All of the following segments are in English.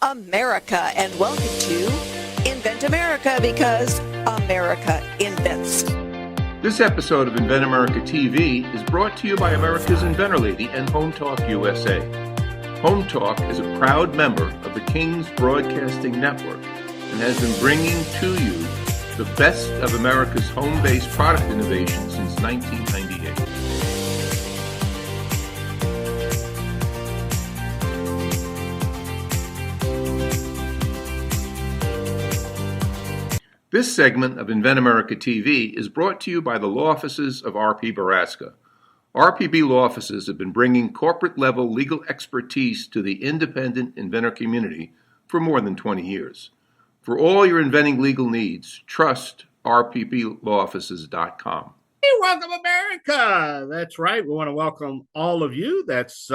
America, and welcome to Invent America, because America invents. This episode of Invent America TV is brought to you by America's Inventor Lady and Home Talk USA. Home Talk is a proud member of the King's Broadcasting Network and has been bringing to you the best of America's home-based product innovation since 1998. This segment of Invent America TV is brought to you by the law offices of R.P. Baraska. RPB law offices have been bringing corporate-level legal expertise to the independent inventor community for more than 20 years. For all your inventing legal needs, trust rpblawoffices.com. Hey, welcome America. That's right. We want to welcome all of you that's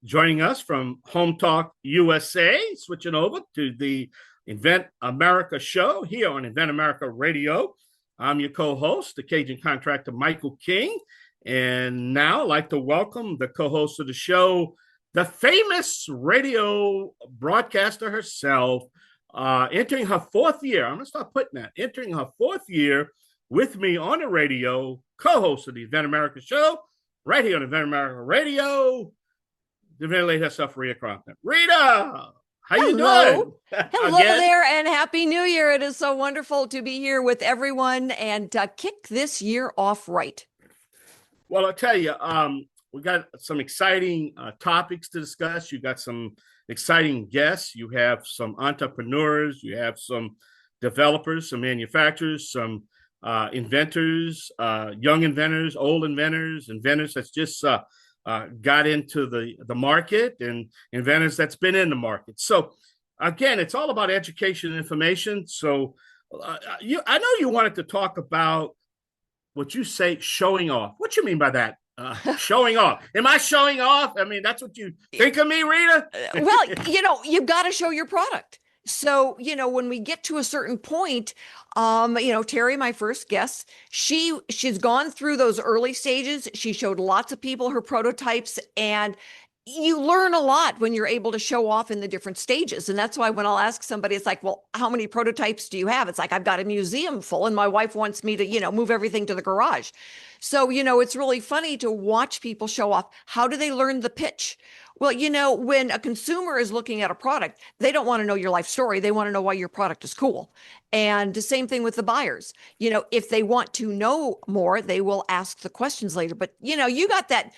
joining us from Home Talk USA, switching over to the Invent America show here on Invent America Radio. I'm your co-host, the Cajun contractor, Michael King. And now I'd like to welcome the co-host of the show, the famous radio broadcaster herself, entering her fourth year. I'm going to start putting that. Entering her fourth year with me on the radio, co-host of the Invent America show, right here on Invent America Radio, the inventor lady herself, Rita Crompton. Rita! How you doing? Hello there, and Happy New Year. It is so wonderful to be here with everyone and kick this year off right. Well, I'll tell you, we got some exciting topics to discuss. You got some exciting guests. You have some entrepreneurs. You have some developers, some manufacturers, some inventors, young inventors, old inventors, inventors that's just got into the market, and inventors that's been in the market. So again, it's all about education and information. So I know you wanted to talk about what you say, showing off. What you mean by that? Showing off. Am I showing off? I mean, that's what you think of me, Rita? Well, you've got to show your product. So, when we get to a certain point, Terry, my first guest, she's gone through those early stages. She showed lots of people her prototypes, and you learn a lot when you're able to show off in the different stages. And that's why when I'll ask somebody, it's like, well, how many prototypes do you have? It's like, I've got a museum full, and my wife wants me to, move everything to the garage. So, it's really funny to watch people show off. How do they learn the pitch? Well, when a consumer is looking at a product, they don't want to know your life story. They want to know why your product is cool. And the same thing with the buyers. If they want to know more, they will ask the questions later. But, you got that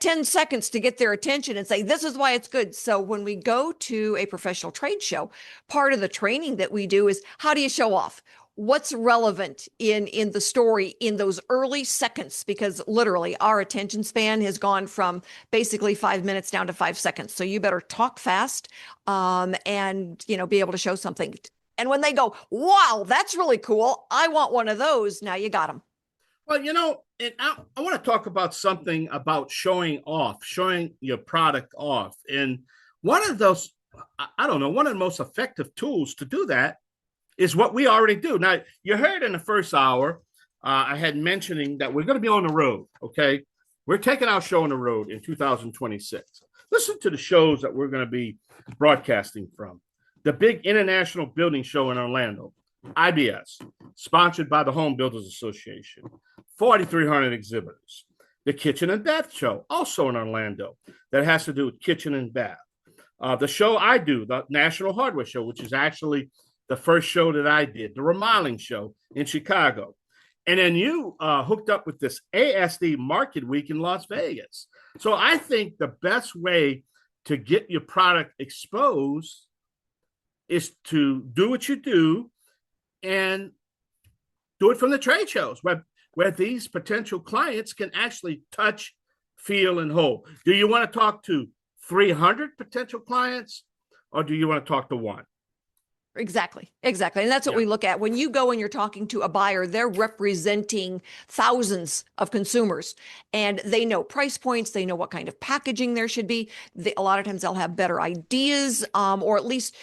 10 seconds to get their attention and say, this is why it's good. So when we go to a professional trade show, part of the training that we do is, how do you show off? What's relevant in the story in those early seconds? Because literally our attention span has gone from basically 5 minutes down to 5 seconds. So you better talk fast and, be able to show something. And when they go, wow, that's really cool, I want one of those, now you got them. Well, and I want to talk about something about showing off, showing your product off. And one of those, one of the most effective tools to do that is what we already do. Now, you heard in the first hour, I had mentioning that we're going to be on the road, okay? We're taking our show on the road in 2026. Listen to the shows that we're going to be broadcasting from. The big International Building Show in Orlando, IBS, sponsored by the Home Builders Association, 4,300 exhibitors. The Kitchen and Bath Show, also in Orlando, that has to do with kitchen and bath. The show I do, the National Hardware Show, which is actually the first show that I did, the remodeling show in Chicago. And then you hooked up with this ASD Market Week in Las Vegas. So I think the best way to get your product exposed is to do what you do and do it from the trade shows where these potential clients can actually touch, feel, and hold. Do you want to talk to 300 potential clients, or do you want to talk to one? Exactly. And that's what we look at. When you go and you're talking to a buyer, they're representing thousands of consumers, and they know price points. They know what kind of packaging there should be. A lot of times they'll have better ideas, or at least,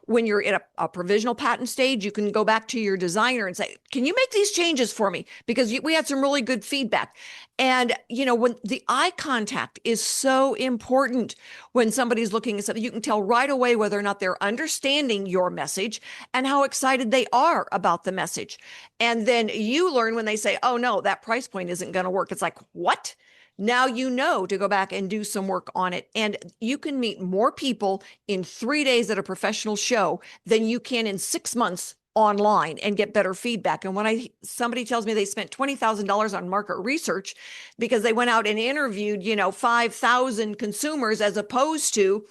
when you're in a provisional patent stage, you can go back to your designer and say, can you make these changes for me? Because we had some really good feedback. And, when the eye contact is so important when somebody's looking at something, you can tell right away whether or not they're understanding your message and how excited they are about the message. And then you learn when they say, oh, no, that price point isn't going to work. It's like, what? Now you know to go back and do some work on it. And you can meet more people in 3 days at a professional show than you can in 6 months online and get better feedback. And when somebody tells me they spent $20,000 on market research because they went out and interviewed, 5,000 consumers as opposed to,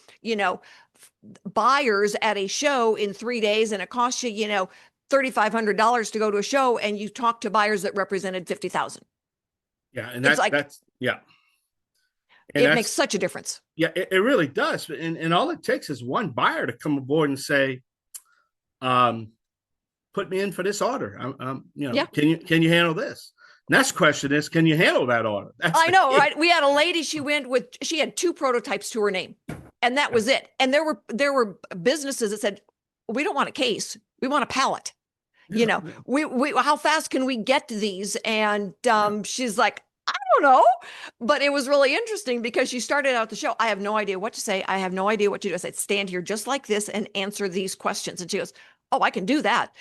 buyers at a show in 3 days, and it costs you, $3,500 to go to a show, and you talk to buyers that represented 50,000. Yeah. And It's yeah. And it makes such a difference. Yeah, it really does. And all it takes is one buyer to come aboard and say, put me in for this order. Yeah. Can you handle this? Next question is, can you handle that order? I know, right? We had a lady, she had 2 prototypes to her name, and that was it. And there were businesses that said, we don't want a case. We want a pallet. We how fast can we get these? And she's like, I don't know. But it was really interesting because she started out the show. I have no idea what to say. I have no idea what to do. I said, stand here just like this and answer these questions. And she goes, oh, I can do that.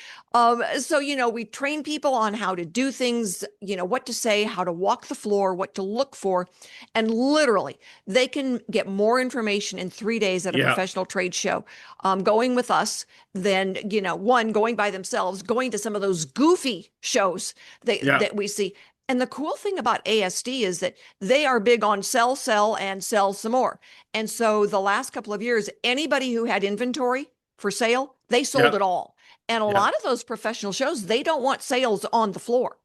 So, we train people on how to do things, what to say, how to walk the floor, what to look for. And literally, they can get more information in 3 days at a professional trade show, going with us than, one, going by themselves, going to some of those goofy shows that we see. And the cool thing about ASD is that they are big on sell, and sell some more. And so the last couple of years, anybody who had inventory for sale, they sold it all. And a lot of those professional shows, they don't want sales on the floor.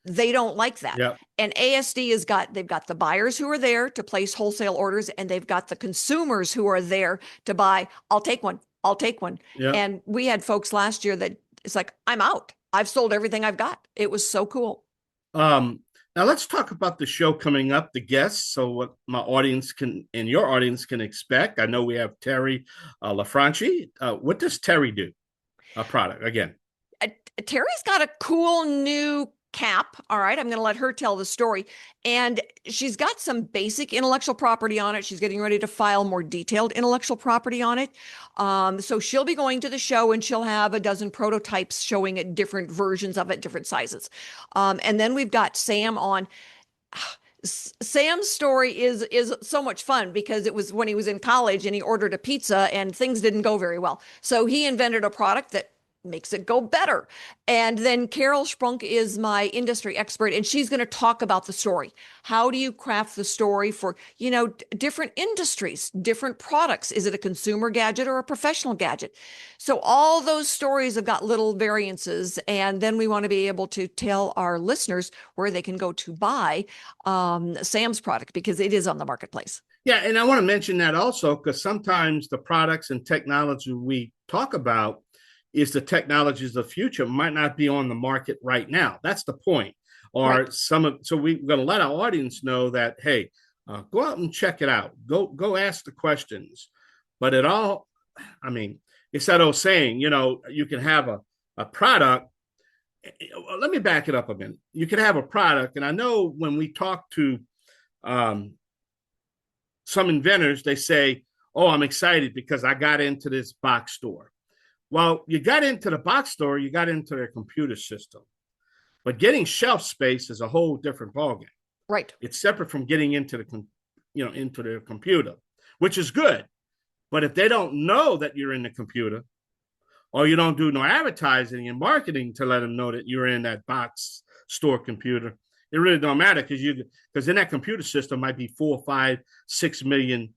They don't like that. Yep. And ASD they've got the buyers who are there to place wholesale orders, and they've got the consumers who are there to buy. I'll take one. Yep. And we had folks last year that it's like, I'm out. I've sold everything I've got. It was so cool. Now let's talk about the show coming up, the guests. So what my audience and your audience can expect. I know we have Terry LaFranchi. What does Terry do? A product again. Terry's got a cool new cap. All right. I'm going to let her tell the story. And she's got some basic intellectual property on it. She's getting ready to file more detailed intellectual property on it. So she'll be going to the show, and she'll have a dozen prototypes showing it, different versions of it, different sizes. And then we've got Sam on. Sam's story is so much fun because it was when he was in college and he ordered a pizza and things didn't go very well. So he invented a product that makes it go better. And then Carol Sprunk is my industry expert, and she's going to talk about the story. How do you craft the story for, different industries, different products? Is it a consumer gadget or a professional gadget? So all those stories have got little variances. And then we want to be able to tell our listeners where they can go to buy Sam's product, because it is on the marketplace. Yeah. And I want to mention that also, because sometimes the products and technology we talk about is the technologies of the future might not be on the market right now. That's the point. Or so we're going to let our audience know that, hey, go out and check it out. Go ask the questions. But it's that old saying, you can have a product. Let me back it up a minute. You can have a product. And I know when we talk to some inventors, they say, oh, I'm excited because I got into this box store. Well, you got into the box store, you got into their computer system. But getting shelf space is a whole different ballgame. Right. It's separate from getting into into their computer, which is good. But if they don't know that you're in the computer, or you don't do no advertising and marketing to let them know that you're in that box store computer, it really don't matter, because in that computer system might be 4, 5, 6 million,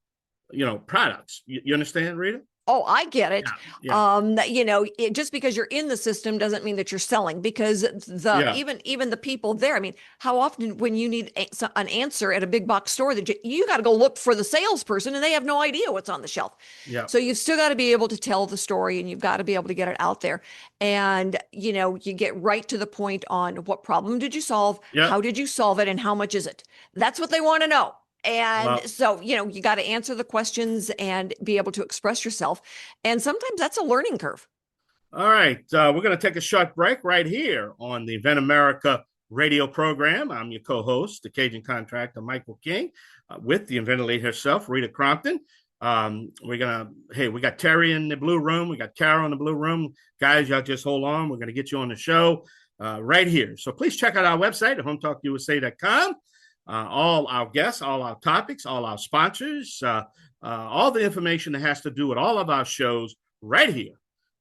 products. You understand, Rita? Oh, I get it. Yeah. Just because you're in the system doesn't mean that you're selling, because even the people there, I mean, how often when you need an answer at a big box store, that you got to go look for the salesperson and they have no idea what's on the shelf. Yeah. So you've still got to be able to tell the story, and you've got to be able to get it out there. And, you get right to the point on what problem did you solve? Yeah. How did you solve it? And how much is it? That's what they want to know. And so, you got to answer the questions and be able to express yourself. And sometimes that's a learning curve. All right. We're going to take a short break right here on the Invent America radio program. I'm your co-host, the Cajun contractor, Michael King, with the inventor lady herself, Rita Crompton. We got Terry in the blue room. We got Carol in the blue room. Guys, y'all just hold on. We're going to get you on the show right here. So please check out our website at hometalkusa.com. All our guests, all our topics, all our sponsors, all the information that has to do with all of our shows right here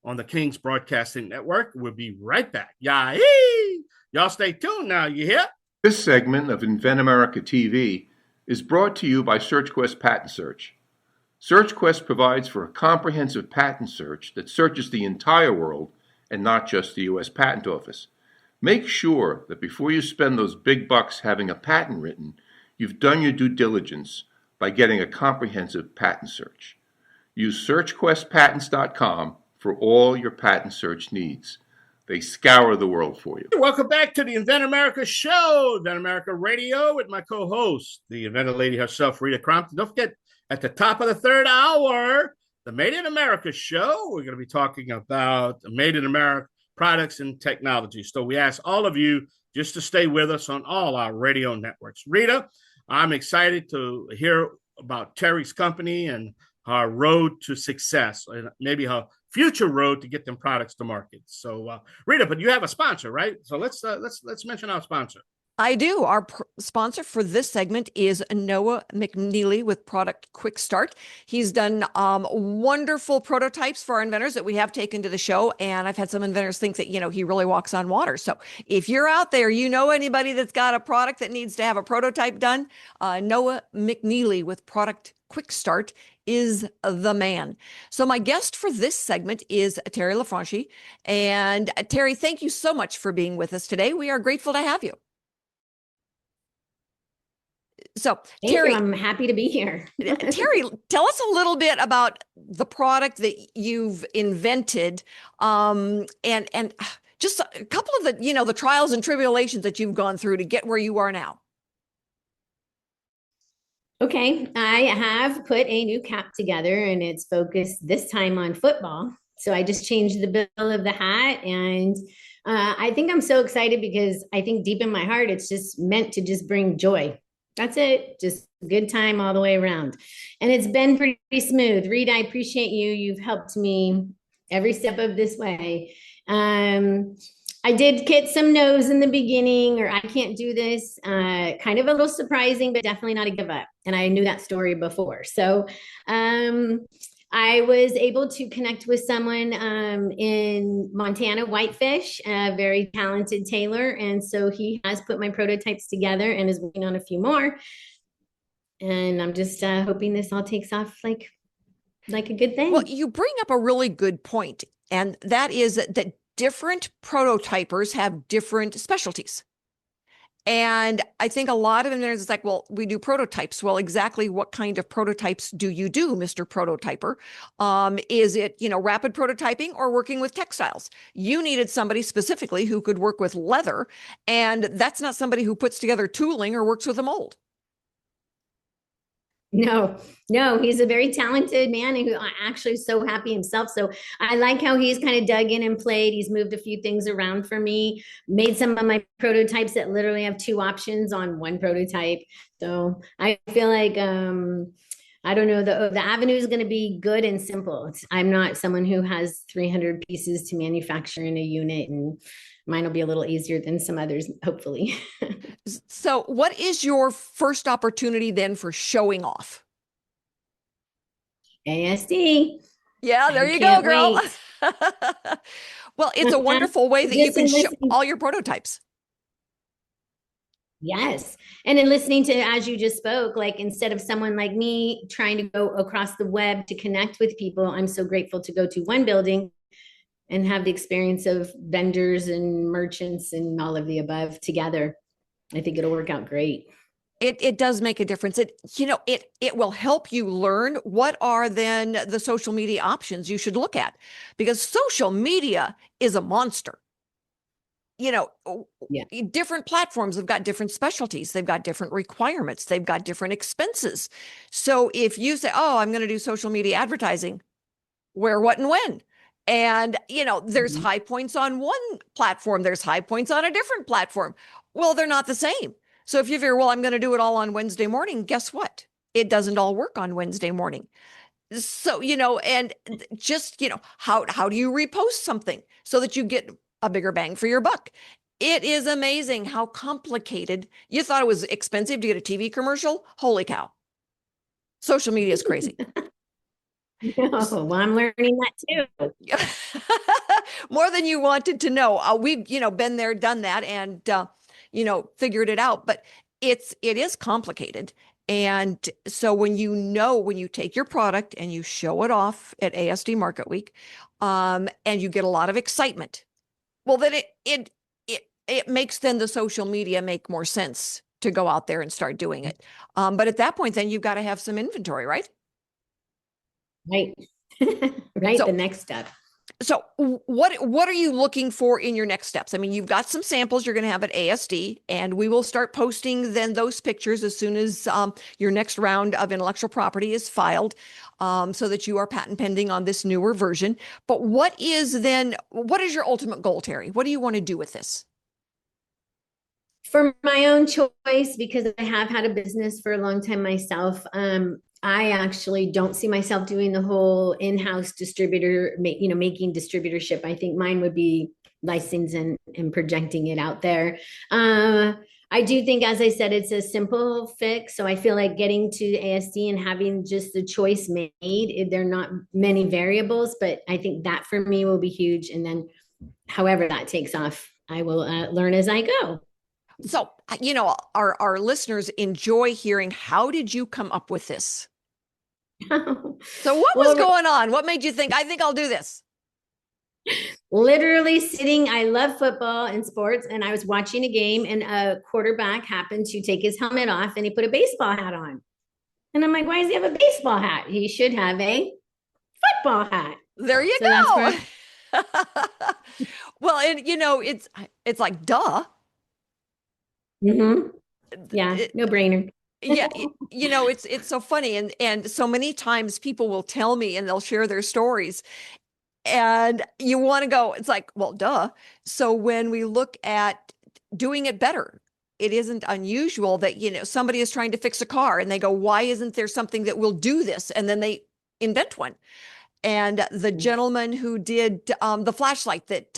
on the King's Broadcasting Network. We'll be right back. Y'all stay tuned now, you hear? This segment of Invent America TV is brought to you by SearchQuest Patent Search. SearchQuest provides for a comprehensive patent search that searches the entire world and not just the U.S. Patent Office. Make sure that before you spend those big bucks having a patent written, you've done your due diligence by getting a comprehensive patent search. Use SearchQuestPatents.com for all your patent search needs. They scour the world for you. Welcome back to the Invent America show, Invent America Radio, with my co-host, the inventor lady herself, Rita Crompton. Don't forget, at the top of the third hour, the Made in America show, we're going to be talking about Made in America products and technology. So we ask all of you just to stay with us on all our radio networks. Rita, I'm excited to hear about Terry's company and her road to success, and maybe her future road to get them products to market. So, Rita, but you have a sponsor, right? So let's mention our sponsor. I do. Our sponsor for this segment is Noah McNeely with Product Quick Start. He's done wonderful prototypes for our inventors that we have taken to the show. And I've had some inventors think that, he really walks on water. So if you're out there, anybody that's got a product that needs to have a prototype done, Noah McNeely with Product Quick Start is the man. So my guest for this segment is Terry LaFranchi. And Terry, thank you so much for being with us today. We are grateful to have you. So, Terry, I'm happy to be here. Terry, tell us a little bit about the product that you've invented, and just a couple of the trials and tribulations that you've gone through to get where you are now. Okay, I have put a new cap together, and it's focused this time on football. So I just changed the bill of the hat, and I think I'm so excited because I think deep in my heart, it's just meant to just bring joy. That's it. Just a good time all the way around. And it's been pretty smooth. Rita, I appreciate you. You've helped me every step of this way. I did get some no's in the beginning, or I can't do this. Kind of a little surprising, but definitely not a give up. And I knew that story before. So I was able to connect with someone in Montana, Whitefish, a very talented tailor. And so he has put my prototypes together and is working on a few more. And I'm just hoping this all takes off like a good thing. Well, you bring up a really good point, and that is that different prototypers have different specialties. And I think a lot of inventors is like, well, we do prototypes. Well, exactly what kind of prototypes do you do, Mr. Prototyper? Is it, rapid prototyping or working with textiles? You needed somebody specifically who could work with leather, and that's not somebody who puts together tooling or works with a mold. No, he's a very talented man and who actually is so happy himself. So I like how he's kind of dug in and played. He's moved a few things around for me, made some of my prototypes that literally have two options on one prototype. So I feel like, I don't know, the avenue is going to be good and simple. I'm not someone who has 300 pieces to manufacture in a unit, and mine will be a little easier than some others, hopefully. So what is your first opportunity then for showing off? ASD. Yeah, there you go, girl. Well, it's a wonderful way that you can show all your prototypes. Yes. And in listening to, as you just spoke, like instead of someone like me trying to go across the web to connect with people, I'm so grateful to go to one building and have the experience of vendors and merchants and all of the above together. I think it'll work out great. It does make a difference. It will help you learn what are then the social media options you should look at, because social media is a monster. Different platforms have got different specialties. They've got different requirements. They've got different expenses. So if you say, oh, I'm going to do social media advertising, where, what, and when? And, there's high points on one platform. There's high points on a different platform. Well, they're not the same. So if you figure, well, I'm going to do it all on Wednesday morning, guess what? It doesn't all work on Wednesday morning. So, and just, how do you repost something so that you get a bigger bang for your buck? It is amazing how complicated. You thought it was expensive to get a TV commercial? Holy cow. Social media is crazy. No, well, I'm learning that too. More than you wanted to know. We've, been there, done that, and figured it out. But it is complicated. And so when you take your product and you show it off at ASD Market Week, and you get a lot of excitement, well, then it makes then the social media make more sense to go out there and start doing it. But at that point, then you've got to have some inventory, right? Right. Right. So- The next step. So what are you looking for in your next steps? I mean, you've got some samples you're going to have at ASD, and we will start posting then those pictures as soon as your next round of intellectual property is filed, so that you are patent pending on this newer version. But what is your ultimate goal, Terry? What do you want to do with this? For my own choice, because I have had a business for a long time myself, I actually don't see myself doing the whole in-house distributor, making distributorship. I think mine would be licensing and projecting it out there. I do think, as I said, it's a simple fix. So I feel like getting to ASD and having just the choice made, there are not many variables, but I think that for me will be huge. And then however that takes off, I will learn as I go. So, our listeners enjoy hearing, how did you come up with this? So what was going on? What made you think, I think I'll do this? Literally sitting, I love football and sports, and I was watching a game, and a quarterback happened to take his helmet off and he put a baseball hat on. And I'm like, why does he have a baseball hat? He should have a football hat. There you go. Well, and it's like, duh. Mm-hmm. Yeah, no brainer. Yeah, it's so funny, and so many times people will tell me and they'll share their stories, and you want to go, it's like, well, duh. So when we look at doing it better, it isn't unusual that somebody is trying to fix a car and they go, why isn't there something that will do this? And then they invent one. And the gentleman who did the flashlight that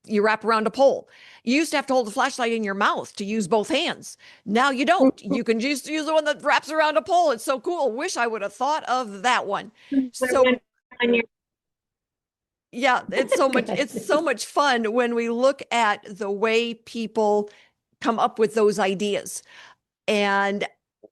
you wrap around a pole, you used to have to hold the flashlight in your mouth to use both hands. Now you don't. You can just use the one that wraps around a pole. It's so cool. Wish I would have thought of that one. So yeah, it's so much fun when we look at the way people come up with those ideas. And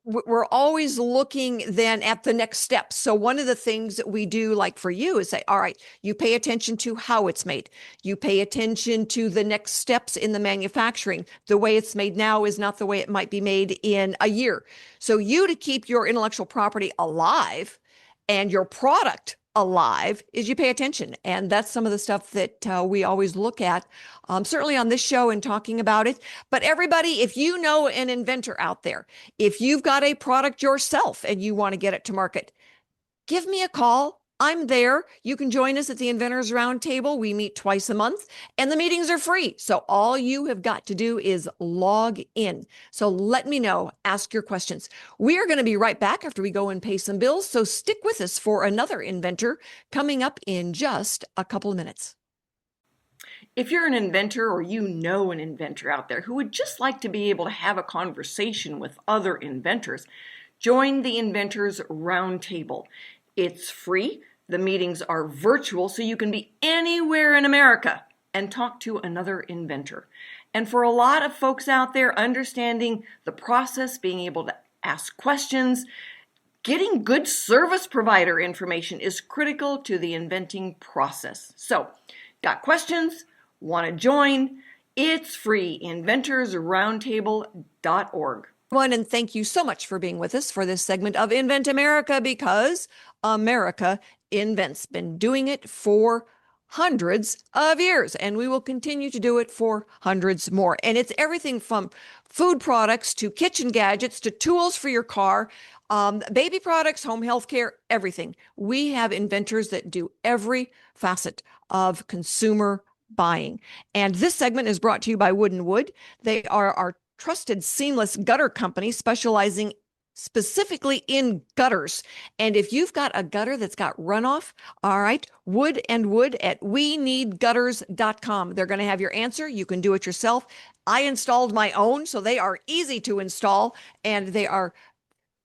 we're always looking then at the next step. So one of the things that we do, like for you, is say, all right, you pay attention to how it's made. You pay attention to the next steps in the manufacturing. The way it's made now is not the way it might be made in a year. So to keep your intellectual property alive and your product alive is you pay attention. And that's some of the stuff that we always look at, certainly on this show and talking about it. But everybody, if you know an inventor out there, if you've got a product yourself and you want to get it to market, give me a call. I'm there. You can join us at the Inventors Roundtable. We meet twice a month and the meetings are free. So all you have got to do is log in. So let me know, ask your questions. We are going to be right back after we go and pay some bills. So stick with us for another inventor coming up in just a couple of minutes. If you're an inventor or you know an inventor out there who would just like to be able to have a conversation with other inventors, join the Inventors Roundtable. It's free. The meetings are virtual, so you can be anywhere in America and talk to another inventor. And for a lot of folks out there, understanding the process, being able to ask questions, getting good service provider information is critical to the inventing process. So, got questions? Want to join? It's free. inventorsroundtable.org. And thank you so much for being with us for this segment of Invent America, because America invents. Been doing it for hundreds of years, and we will continue to do it for hundreds more. And it's everything from food products to kitchen gadgets to tools for your car, baby products, home health care, everything. We have inventors that do every facet of consumer buying. And this segment is brought to you by Wood and Wood. They are our trusted seamless gutter company specializing specifically in gutters. And if you've got a gutter that's got runoff, all right, Wood and Wood at weneedgutters.com. They're going to have your answer. You can do it yourself. I installed my own, so they are easy to install, and they are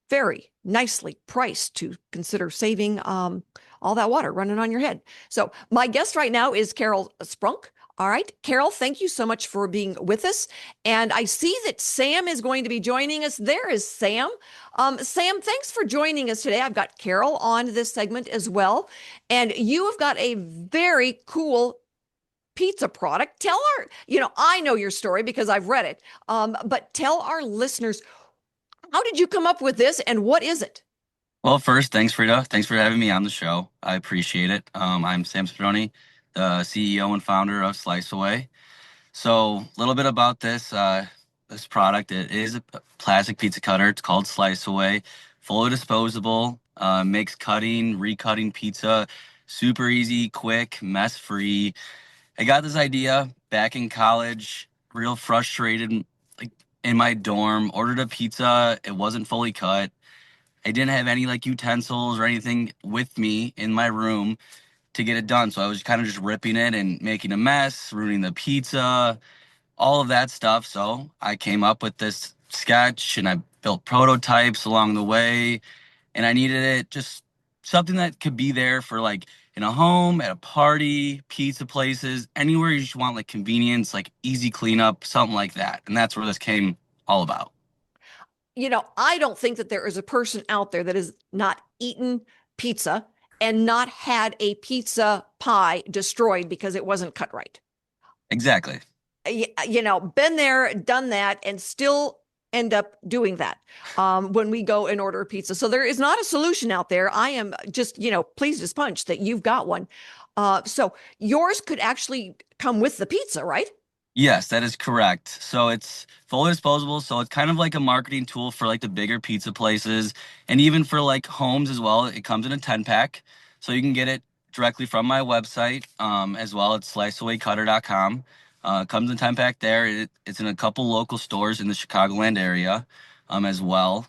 very nicely priced to consider saving all that water running on your head. So my guest right now is Carol Sprunk. All right, Carol, thank you so much for being with us. And I see that Sam is going to be joining us. There is Sam. Sam, thanks for joining us today. I've got Carol on this segment as well. And you have got a very cool pizza product. Tell our, I know your story because I've read it. But tell our listeners, how did you come up with this and what is it? Well, first, thanks, Rita. Thanks for having me on the show. I appreciate it. I'm Sam Spironi, the CEO and founder of Slice Away. So, a little bit about this product. It is a plastic pizza cutter. It's called Slice Away, fully disposable. Makes cutting, recutting pizza super easy, quick, mess-free. I got this idea back in college, real frustrated, like in my dorm. Ordered a pizza. It wasn't fully cut. I didn't have any like utensils or anything with me in my room to get it done. So I was kind of just ripping it and making a mess, ruining the pizza, all of that stuff. So I came up with this sketch and I built prototypes along the way. And I needed it just something that could be there for like in a home, at a party, pizza places, anywhere you just want like convenience, like easy cleanup, something like that. And that's where this came all about. I don't think that there is a person out there that has not eaten pizza and not had a pizza pie destroyed because it wasn't cut right. Exactly. Been there, done that, and still end up doing that when we go and order pizza. So there is not a solution out there. I am just, pleased as punch that you've got one. So yours could actually come with the pizza, right? Yes, that is correct. So it's fully disposable. So it's kind of like a marketing tool for like the bigger pizza places and even for like homes as well. It comes in a 10-pack. So you can get it directly from my website as well. It's sliceawaycutter.com. Comes in 10-pack there. It's in a couple local stores in the Chicagoland area as well.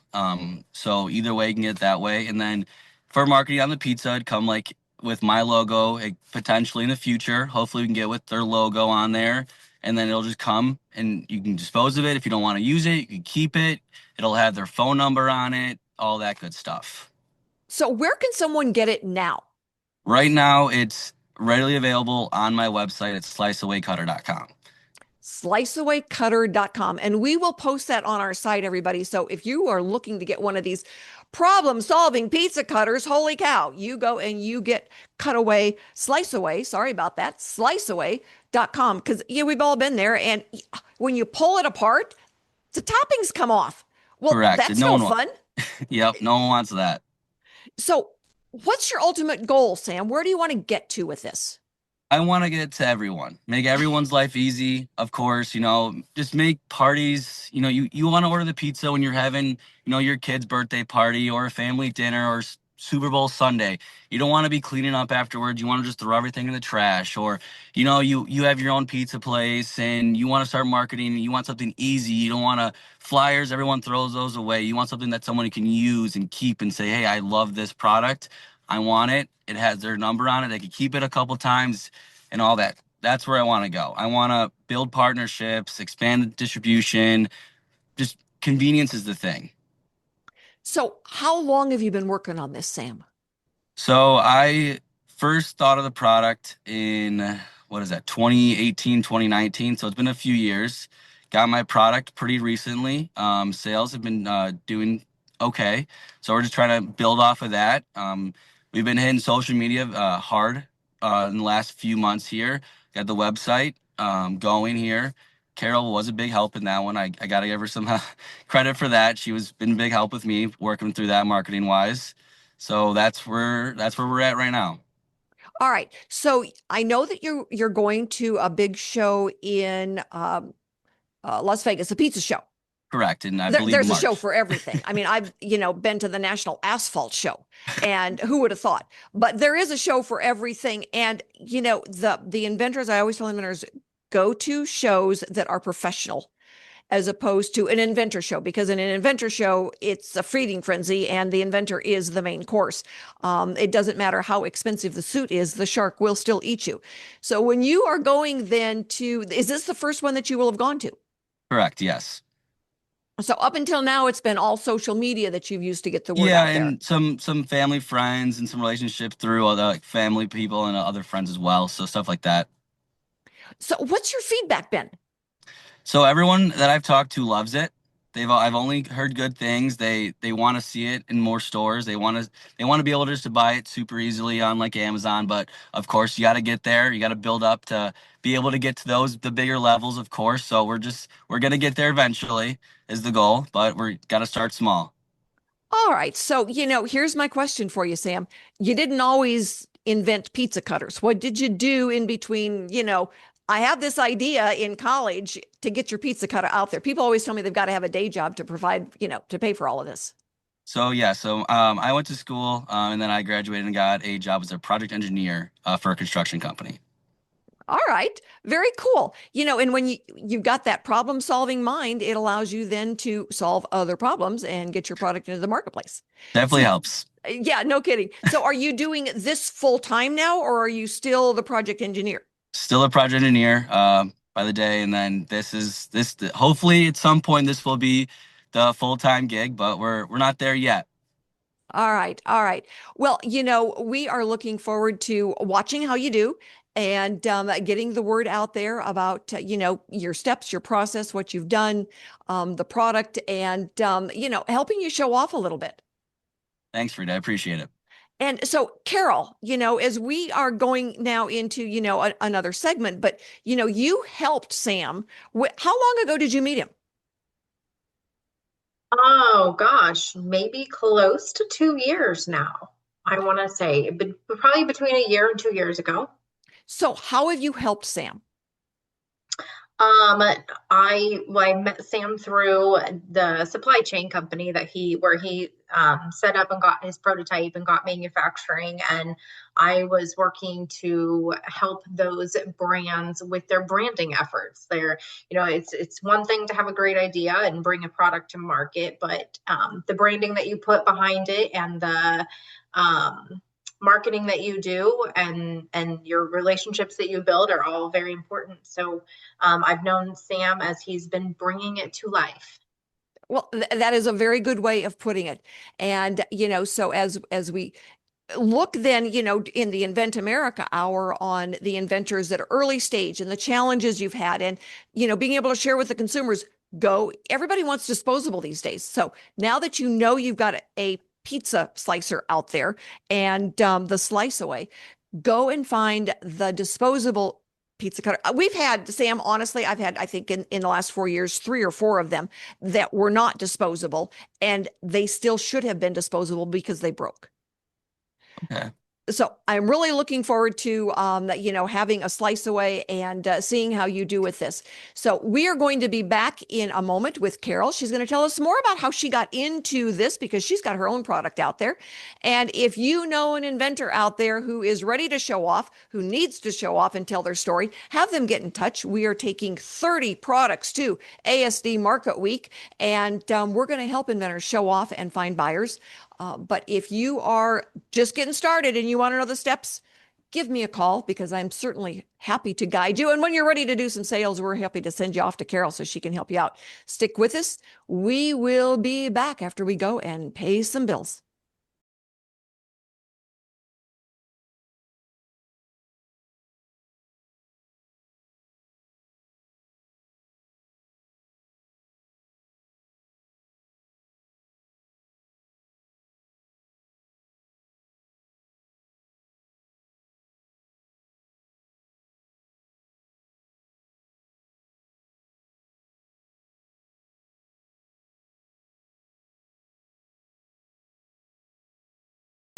So either way, you can get it that way. And then for marketing on the pizza, it'd come like with my logo, potentially in the future. Hopefully we can get with their logo on there. And then it'll just come and you can dispose of it. If you don't want to use it, you can keep it. It'll have their phone number on it, all that good stuff. So where can someone get it now? Right now, it's readily available on my website. It's sliceawaycutter.com. Sliceawaycutter.com. And we will post that on our site, everybody. So if you are looking to get one of these problem-solving pizza cutters, holy cow, you go and you get Cutaway, Slice Away, sorry about that, sliceaway.com. Because we've all been there. And when you pull it apart, the toppings come off. Well, Correct. that's no fun. Yep, no one wants that. So what's your ultimate goal, Sam? Where do you want to get to with this? I want to get it to everyone, make everyone's life easy. Of course, just make parties, you want to order the pizza when you're having, your kid's birthday party or a family dinner or Super Bowl Sunday. You don't want to be cleaning up afterwards. You want to just throw everything in the trash or, you have your own pizza place and you want to start marketing. You want something easy. You don't want to flyers. Everyone throws those away. You want something that someone can use and keep and say, hey, I love this product. I want it. It has their number on it. They can keep it a couple times and all that. That's where I want to go. I want to build partnerships, expand the distribution. Just convenience is the thing. So how long have you been working on this, Sam? So I first thought of the product in, 2018, 2019. So it's been a few years. Got my product pretty recently. Sales have been doing okay. So we're just trying to build off of that. We've been hitting social media hard in the last few months here. Got the website going here. Carol was a big help in that one. I got to give her some credit for that. She was been a big help with me working through that marketing wise. So that's where we're at right now. All right. So I know that you're going to a big show in Las Vegas, a pizza show. Correct. And I believe There's a show March. for everything. I mean, I've, been to the National Asphalt Show, and who would have thought? But there is a show for everything. And, the inventors, I always tell inventors, go to shows that are professional as opposed to an inventor show, because in an inventor show, it's a feeding frenzy and the inventor is the main course. It doesn't matter how expensive the suit is, the shark will still eat you. So when you are going then to, is this the first one that you will have gone to? Correct. Yes. So up until now, it's been all social media that you've used to get the word Yeah, out there. and some family friends and some relationships through other like family people and other friends as well. So stuff like that. So what's your feedback been? So everyone that I've talked to loves it. I've only heard good things. They want to see it in more stores. They want to be able just to buy it super easily on like Amazon. But of course, you got to get there. You got to build up to be able to get to the bigger levels, of course. So we're gonna get there eventually is the goal, but we got to start small. All right. So, here's my question for you, Sam. You didn't always invent pizza cutters. What did you do in between? I have this idea in college to get your pizza cutter out there. People always tell me they've got to have a day job to provide, to pay for all of this. So yeah, I went to school and then I graduated and got a job as a project engineer for a construction company. All right. Very cool. And when you've got that problem solving mind, it allows you then to solve other problems and get your product into the marketplace. Definitely So, helps. yeah, no kidding. So are you doing this full time now, or are you still the project engineer? Still a project engineer by the day, and then this. Hopefully, at some point, this will be the full-time gig, but we're not there yet. All right. All right. Well, we are looking forward to watching how you do and getting the word out there about, your steps, your process, what you've done, the product, and, helping you show off a little bit. Thanks, Rita. I appreciate it. And so, Carol, as we are going now into, another segment, but, you helped Sam. How long ago did you meet him? Oh gosh, maybe close to 2 years now. I want to say, but probably between a year and 2 years ago. So, how have you helped Sam? Um, I met Sam through the supply chain company where he set up and got his prototype and got manufacturing, and I was working to help those brands with their branding efforts. It's one thing to have a great idea and bring a product to market, but the branding that you put behind it and the marketing that you do and your relationships that you build are all very important. So I've known Sam as he's been bringing it to life. Well, that is a very good way of putting it. And, so as we look then, in the Invent America hour on the inventors that are early stage and the challenges you've had and, being able to share with the consumers, everybody wants disposable these days. So now that you've got a pizza slicer out there and the slice away, go and find the disposable pizza cutter. We've had, Sam, honestly, I've had, I think in the last 4 years, 3 or 4 of them that were not disposable, and they still should have been disposable because they broke. Okay. So I'm really looking forward to, having a slice away and seeing how you do with this. So we are going to be back in a moment with Carol. She's going to tell us more about how she got into this because she's got her own product out there. And if you know an inventor out there who is ready to show off, who needs to show off and tell their story, have them get in touch. We are taking 30 products to ASD Market Week, and we're going to help inventors show off and find buyers. But if you are just getting started and you want to know the steps, give me a call because I'm certainly happy to guide you. And when you're ready to do some sales, we're happy to send you off to Carol so she can help you out. Stick with us. We will be back after we go and pay some bills.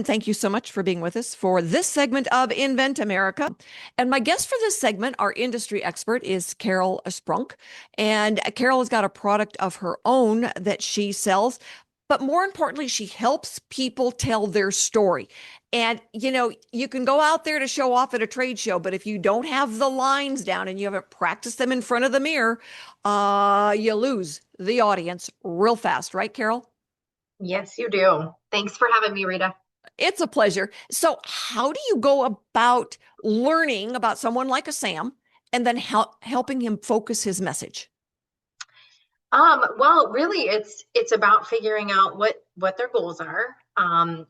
Thank you so much for being with us for this segment of Invent America. And my guest for this segment, our industry expert, is Carol Sprunk. And Carol has got a product of her own that she sells. But more importantly, she helps people tell their story. And, you can go out there to show off at a trade show, but if you don't have the lines down and you haven't practiced them in front of the mirror, you lose the audience real fast. Right, Carol? Yes, you do. Thanks for having me, Rita. It's a pleasure. So, how do you go about learning about someone like a Sam and then helping him focus his message? Well, really, it's about figuring out what their goals are,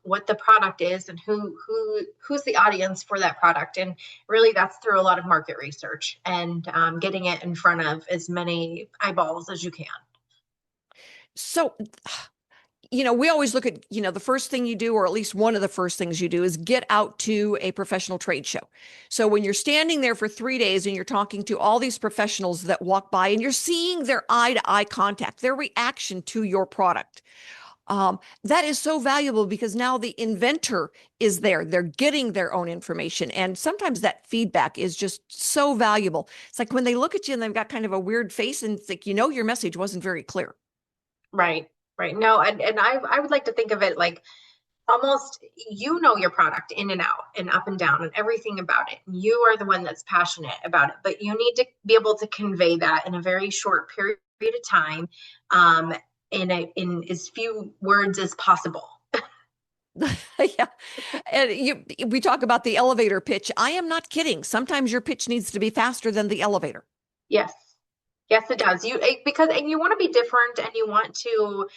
what the product is, and who's the audience for that product. And really, that's through a lot of market research and getting it in front of as many eyeballs as you can. So, we always look at, the first thing you do, or at least one of the first things you do, is get out to a professional trade show. So when you're standing there for 3 days and you're talking to all these professionals that walk by and you're seeing their eye-to-eye contact, their reaction to your product, that is so valuable because now the inventor is there. They're getting their own information. And sometimes that feedback is just so valuable. It's like when they look at you and they've got kind of a weird face and it's like, your message wasn't very clear. Right. Right. No, and I would like to think of it like almost your product in and out and up and down and everything about it. You are the one that's passionate about it, but you need to be able to convey that in a very short period of time, in as few words as possible. Yeah. And we talk about the elevator pitch. I am not kidding. Sometimes your pitch needs to be faster than the elevator. Yes. Yes, it does. Because you want to be different and you want to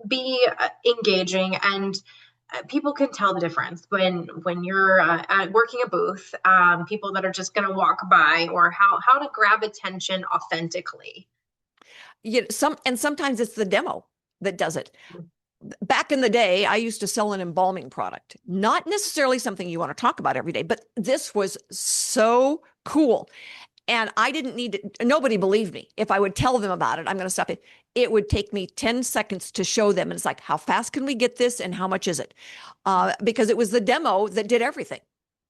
be engaging, and people can tell the difference when you're working a booth, people that are just going to walk by, or how to grab attention authentically. Sometimes it's the demo that does it. Back in the day, I used to sell an embalming product, not necessarily something you want to talk about every day, but this was so cool. And I didn't need to, nobody believed me. If I would tell them about it, I'm going to stop it. It would take me 10 seconds to show them. And it's like, how fast can we get this? And how much is it? Because it was the demo that did everything.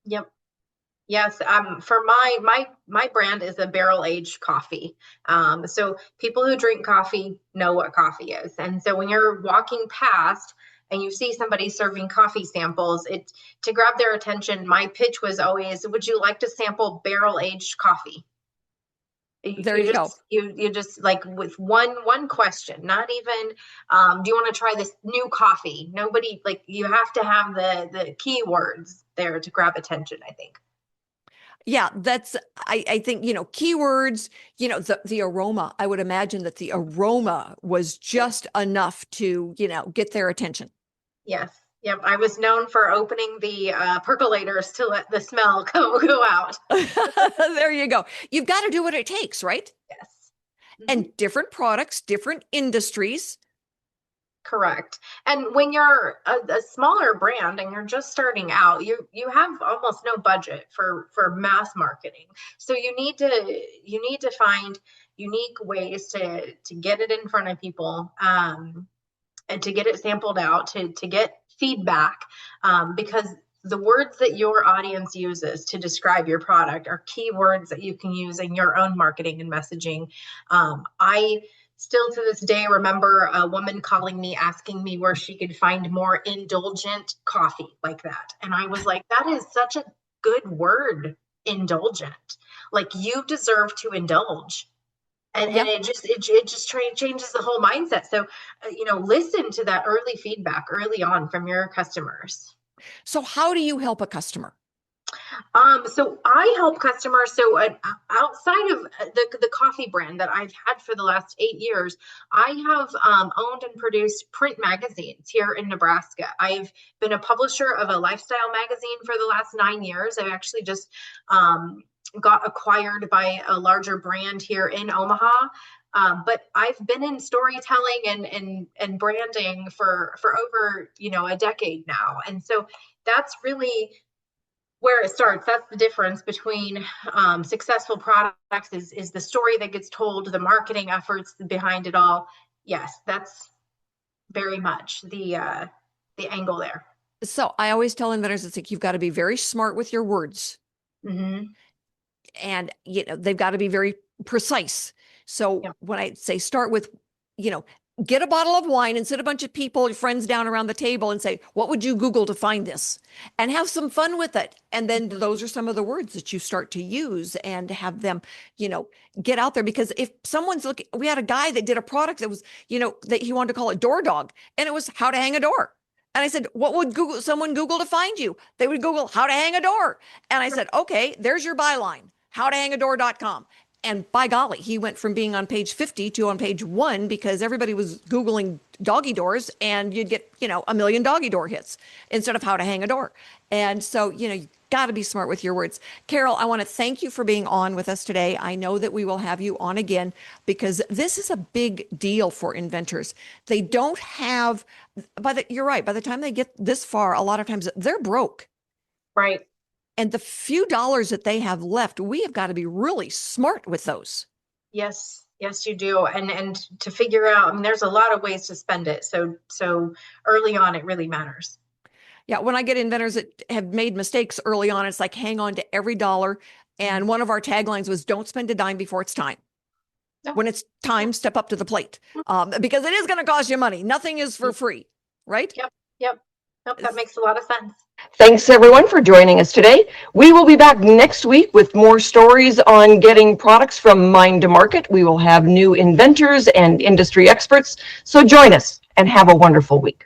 Yep. Yes. For my brand is a barrel aged coffee. So people who drink coffee know what coffee is. And so when you're walking past and you see somebody serving coffee samples, to grab their attention, my pitch was always, would you like to sample barrel aged coffee? There you go. You just like with one question, not even, do you want to try this new coffee? Nobody, like, you have to have the keywords there to grab attention, I think. Yeah, I think, keywords, the aroma. I would imagine that the aroma was just enough to, get their attention. Yes. Yep. I was known for opening the percolators to let the smell go out. There you go. You've got to do what it takes, right? Yes. And different products, different industries. Correct. And when you're a smaller brand and you're just starting out, you have almost no budget for mass marketing. So you need to find unique ways to get it in front of people, and to get it sampled out, to get feedback, because the words that your audience uses to describe your product are keywords that you can use in your own marketing and messaging. I still to this day remember a woman calling me, asking me where she could find more indulgent coffee like that. And I was like, that is such a good word, indulgent. Like, you deserve to indulge. And it just changes the whole mindset. So, listen to that early feedback early on from your customers. So how do you help a customer? So I help customers. So outside of the coffee brand that I've had for the last 8 years, I have owned and produced print magazines here in Nebraska. I've been a publisher of a lifestyle magazine for the last 9 years. I actually just got acquired by a larger brand here in Omaha. But I've been in storytelling and branding for over, a decade now. And so that's really where it starts. That's the difference between successful products is the story that gets told, the marketing efforts behind it all. Yes, that's very much the angle there. So I always tell inventors, it's like, you've got to be very smart with your words, Mm-hmm. and, they've got to be very precise. So Yeah. when I say start with, get a bottle of wine and sit a bunch of people, your friends down around the table and say, what would you Google to find this? And have some fun with it. And then those are some of the words that you start to use and have them, get out there. Because if someone's looking, we had a guy that did a product that was, that he wanted to call it Door Dog, and it was how to hang a door. And I said, what would someone Google to find you? They would Google how to hang a door. And I said, okay, there's your byline, howtohangadoor.com. And by golly, he went from being on page 50 to on page 1 because everybody was Googling doggy doors, and you'd get, 1 million doggy door hits instead of how to hang a door. And so, you got to be smart with your words. Carol, I want to thank you for being on with us today. I know that we will have you on again because this is a big deal for inventors. They don't have, you're right, by the time they get this far, a lot of times they're broke. Right. And the few dollars that they have left, we have got to be really smart with those. Yes, you do. And to figure out, I mean, there's a lot of ways to spend it. So early on, it really matters. Yeah. When I get inventors that have made mistakes early on, it's like, hang on to every dollar. And one of our taglines was, don't spend a dime before it's time. No. When it's time, step up to the plate, because it is going to cost you money. Nothing is for free, right? Yep. Nope, that makes a lot of sense. Thanks everyone for joining us today. We will be back next week with more stories on getting products from mind to market. We will have new inventors and industry experts. So join us and have a wonderful week.